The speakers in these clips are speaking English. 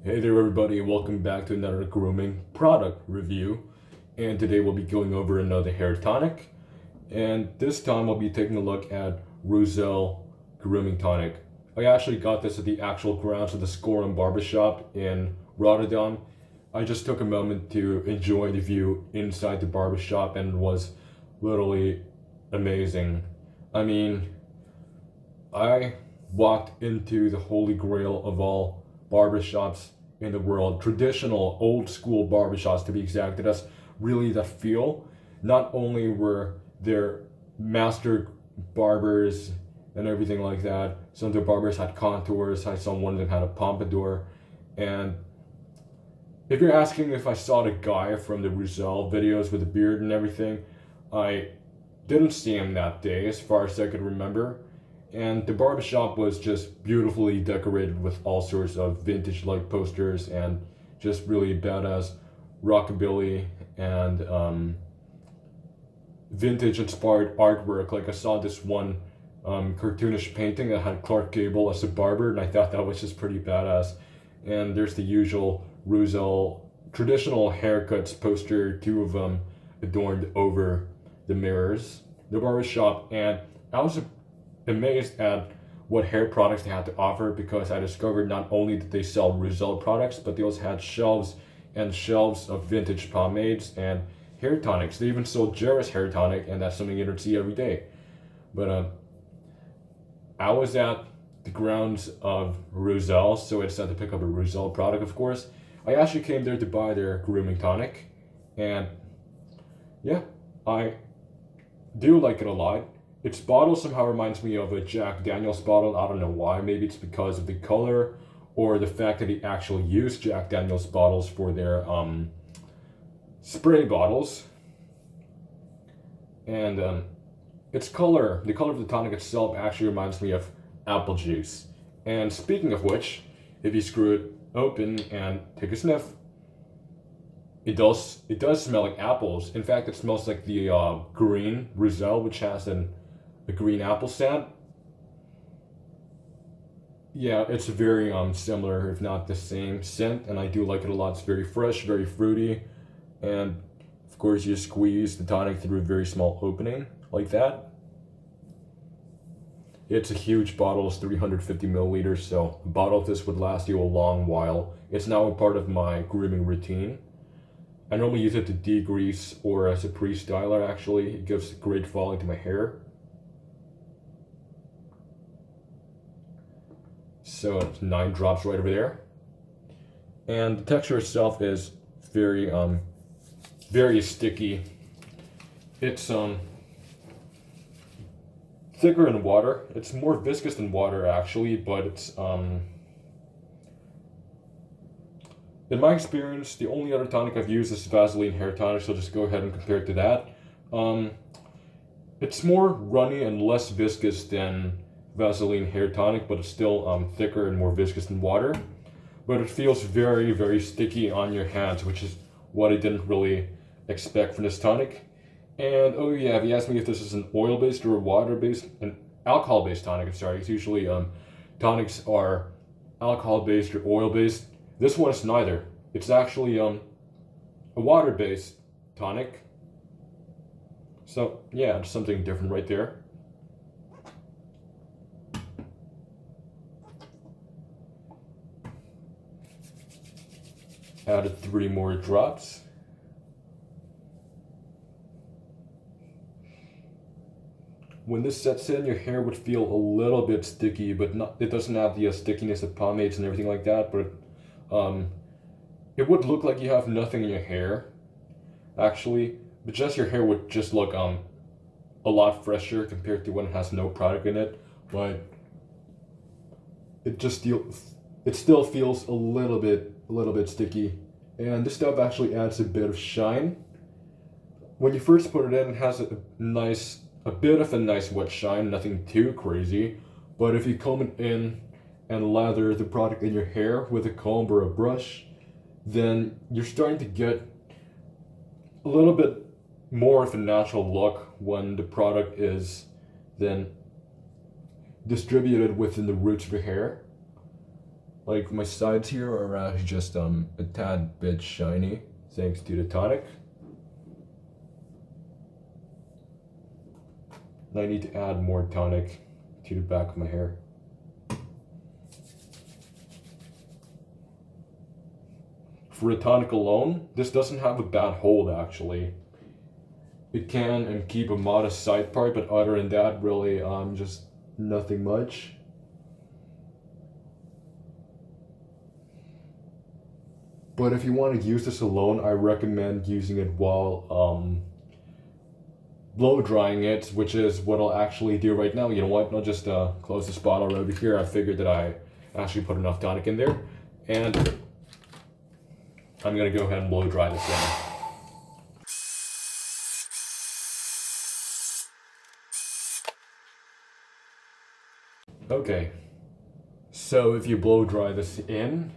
Hey there everybody, welcome back to another grooming product review. And today we'll be going over another hair tonic. And this time I'll be taking a look at Reuzel Grooming Tonic. I actually got this at the actual grounds of the Score and Barbershop in Rotterdam. I just took a moment to enjoy the view inside the barbershop and it was literally amazing. I mean, I walked into the holy grail of all barbershops in the world, traditional old school barbershops to be exact. It has really that feel. Not only were there master barbers and everything like that, some of the barbers had contours, I saw one of them had a pompadour. And if you're asking if I saw the guy from the Reuzel videos with the beard and everything, I didn't see him that day as far as I could remember. And the barbershop was just beautifully decorated with all sorts of vintage like posters and just really badass rockabilly and vintage inspired artwork. Like I saw this one cartoonish painting that had Clark Gable as a barber, and I thought that was just pretty badass. And there's the usual Reuzel traditional haircuts poster, two of them adorned over the mirrors, the barbershop. And I was amazed at what hair products they had to offer, because I discovered not only did they sell Reuzel products, but they also had shelves and shelves of vintage pomades and hair tonics. They even sold Jarrah's hair tonic, and that's something you don't see every day. But I was at the grounds of Reuzel, so I decided to pick up a Reuzel product, of course. I actually came there to buy their grooming tonic, and yeah, I do like it a lot. Its bottle somehow reminds me of a Jack Daniel's bottle. I don't know why. Maybe it's because of the color or the fact that they actually use Jack Daniel's bottles for their spray bottles. And its color, the color of the tonic itself, actually reminds me of apple juice. And speaking of which, if you screw it open and take a sniff, it does smell like apples. In fact, it smells like the green Reuzel, which has a green apple scent. Yeah, it's very similar, if not the same scent, and I do like it a lot. It's very fresh, very fruity, and of course you squeeze the tonic through a very small opening like that. It's a huge bottle, it's 350 milliliters, so a bottle of this would last you a long while. It's now a part of my grooming routine. I normally use it to degrease or as a pre-styler. Actually, it gives great volume to my hair. So it's 9 drops right over there. And the texture itself is very very sticky. It's thicker than water. It's more viscous than water actually, but it's in my experience, the only other tonic I've used is Vaseline hair tonic, so just go ahead and compare it to that. It's more runny and less viscous than Vaseline hair tonic, but it's still thicker and more viscous than water. But it feels very, very sticky on your hands, which is what I didn't really expect from this tonic. And oh yeah, if you ask me if this is an oil-based or a water-based, an alcohol-based tonic, I'm sorry, it's usually tonics are alcohol-based or oil-based. This one is neither. It's actually a water-based tonic. So yeah, it's something different right there. Added 3 more drops. When this sets in, your hair would feel a little bit sticky, but not, it doesn't have the stickiness of pomades and everything like that, but it would look like you have nothing in your hair, actually, but just your hair would just look a lot fresher compared to when it has no product in it, but it still feels a little bit sticky. And this stuff actually adds a bit of shine. When you first put it in, it has a bit of a nice wet shine, nothing too crazy. But if you comb it in and lather the product in your hair with a comb or a brush, then you're starting to get a little bit more of a natural look when the product is then distributed within the roots of your hair. Like my sides here are actually just a tad bit shiny thanks to the tonic. And I need to add more tonic to the back of my hair. For the tonic alone, this doesn't have a bad hold actually. It can and keep a modest side part, but other than that, really, just nothing much. But if you want to use this alone, I recommend using it while blow drying it, which is what I'll actually do right now. You know what? I'll just close this bottle over here. I figured that I actually put enough tonic in there, and I'm gonna go ahead and blow dry this in. Okay, so if you blow dry this in,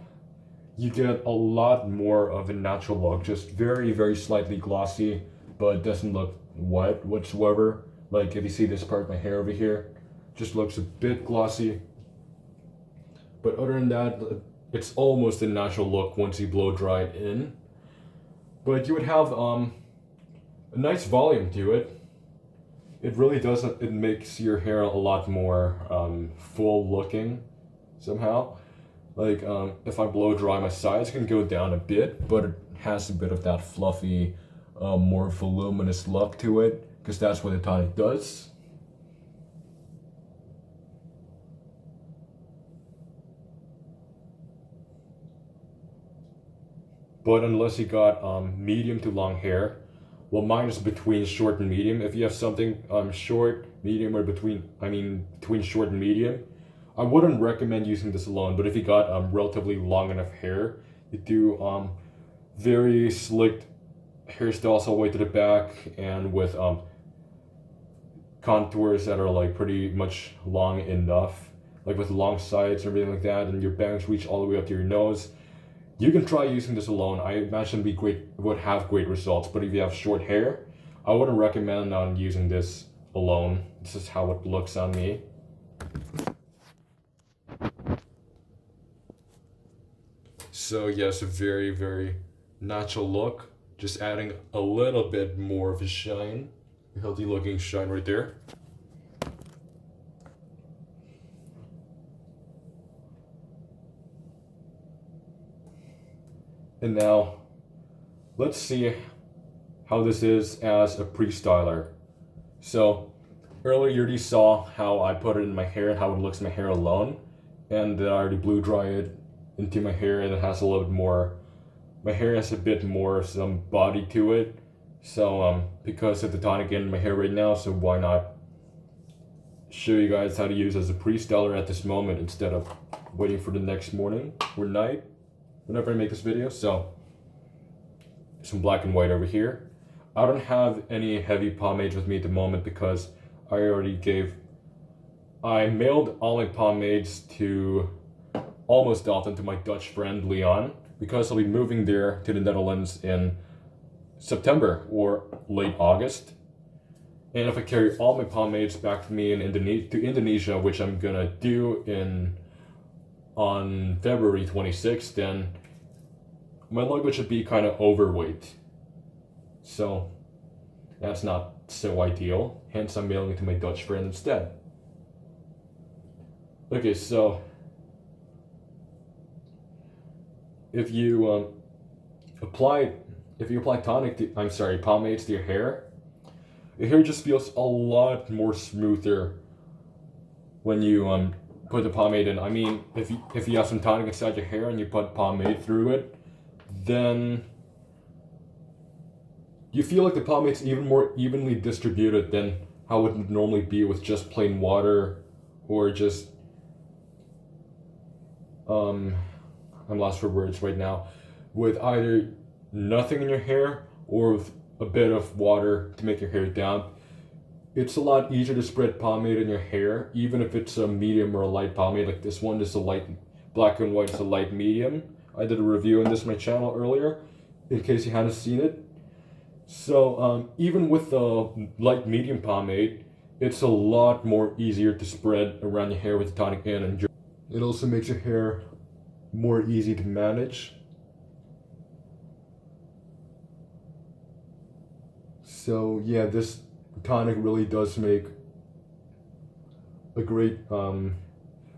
you get a lot more of a natural look, just very, very slightly glossy, but it doesn't look wet whatsoever. Like if you see this part of my hair over here, just looks a bit glossy. But other than that, it's almost a natural look once you blow dry it in. But you would have a nice volume to it. It really does, it makes your hair a lot more full looking somehow. Like if I blow dry, my sides can go down a bit, but it has a bit of that fluffy, more voluminous look to it, because that's what the tonic does. But unless you got medium to long hair, well, mine is between short and medium. If you have something short, medium, or between short and medium, I wouldn't recommend using this alone. But if you got relatively long enough hair, you do very slicked hairstyles all the way to the back, and with contours that are like pretty much long enough, like with long sides and everything like that, and your bangs reach all the way up to your nose. You can try using this alone. I imagine would have great results. But if you have short hair, I wouldn't recommend using this alone. This is how it looks on me. So yes, a very, very natural look. Just adding a little bit more of a shine, a healthy looking shine right there. And now, let's see how this is as a pre-styler. So, earlier you already saw how I put it in my hair and how it looks in my hair alone. And then I already blew dry it into my hair, and it has a little bit more, my hair has a bit more some body to it. So, because of the tonic in my hair right now, so why not show you guys how to use it as a pre-styler at this moment instead of waiting for the next morning or night, whenever I make this video. So, some black and white over here. I don't have any heavy pomades with me at the moment because I mailed all my pomades to almost often to my Dutch friend Leon, because I'll be moving there to the Netherlands in September or late August. And if I carry all my pomades back with me in Indonesia, which I'm gonna do on February 26th, then my luggage should be kind of overweight. So that's not so ideal. Hence, I'm mailing it to my Dutch friend instead. Okay, so if you apply pomades to your hair just feels a lot more smoother when you put the pomade in. I mean, if you have some tonic inside your hair and you put pomade through it, then you feel like the pomade's even more evenly distributed than how it would normally be with just plain water, or just I'm lost for words right now, with either nothing in your hair or with a bit of water to make your hair damp. It's a lot easier to spread pomade in your hair, even if it's a medium or a light pomade. Like this one is a light, black and white is a light medium. I did a review on this on my channel earlier, in case you hadn't seen it. So even with the light medium pomade, it's a lot more easier to spread around your hair with the tonic in. And it also makes your hair more easy to manage. So yeah, this tonic really does make a great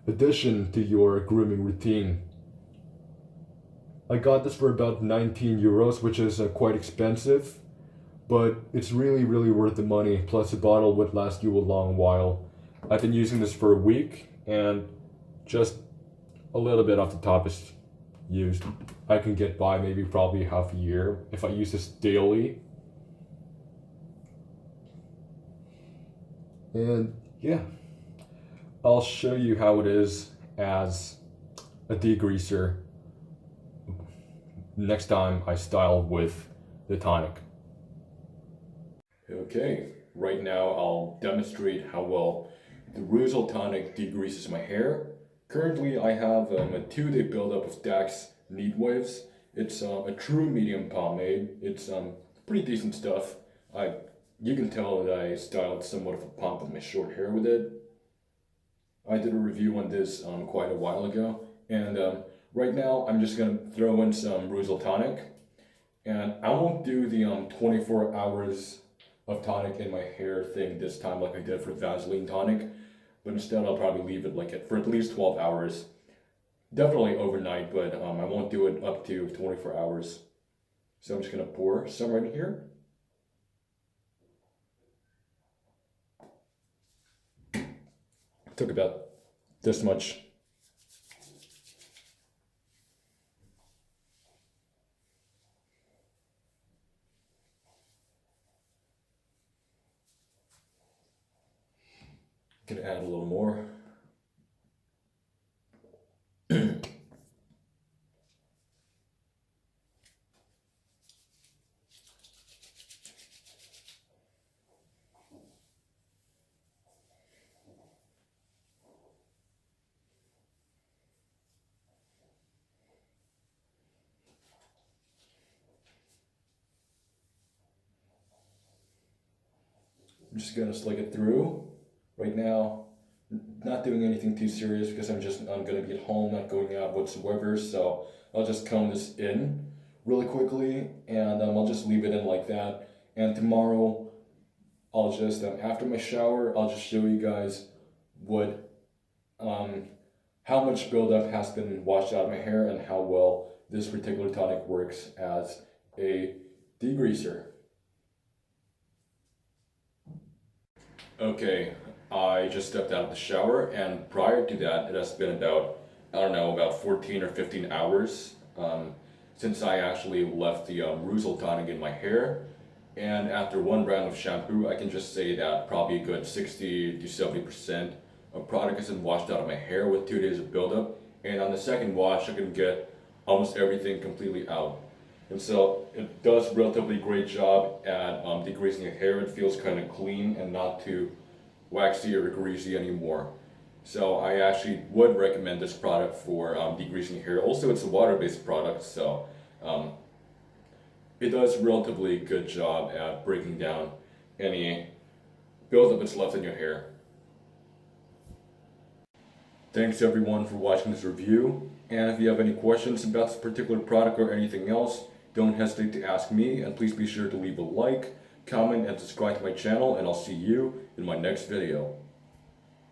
addition to your grooming routine. I got this for about 19 euros, which is quite expensive, but it's really worth the money. Plus the bottle would last you a long while. I've been using this for a week and just a little bit off the top is used. I can get by maybe probably half a year if I use this daily. And yeah, I'll show you how it is as a degreaser next time I style with the tonic. Okay, right now I'll demonstrate how well the Reuzel tonic degreases my hair. Currently I have a 2-day buildup of Dax Neat Waves. It's a true medium pomade. It's pretty decent stuff. You can tell that I styled somewhat of a pump with my short hair with it. I did a review on this quite a while ago, and right now I'm just gonna throw in some Reuzel tonic, and I won't do the 24 hours of tonic in my hair thing this time like I did for Vaseline tonic, but instead I'll probably leave it for at least 12 hours. Definitely overnight, but I won't do it up to 24 hours. So I'm just gonna pour some right here. Took about this much. Gonna add a little more. I'm just gonna slick it through. Right now, not doing anything too serious because I'm gonna be at home, not going out whatsoever. So I'll just comb this in really quickly, and I'll just leave it in like that. And tomorrow, I'll just after my shower, I'll just show you guys what how much buildup has been washed out of my hair and how well this particular tonic works as a degreaser. Okay, I just stepped out of the shower, and prior to that, it has been about, I don't know, about 14 or 15 hours since I actually left the Reuzel tonic in my hair. And after one round of shampoo, I can just say that probably a good 60 to 70% of product has been washed out of my hair with 2 days of buildup. And on the second wash, I can get almost everything completely out. And so it does a relatively great job at degreasing your hair. It feels kind of clean and not too waxy or greasy anymore. So I actually would recommend this product for degreasing hair. Also, it's a water-based product, so it does a relatively good job at breaking down any buildup that's left in your hair. Thanks everyone for watching this review, and if you have any questions about this particular product or anything else, don't hesitate to ask me, and please be sure to leave a like, comment, and subscribe to my channel, and I'll see you in my next video.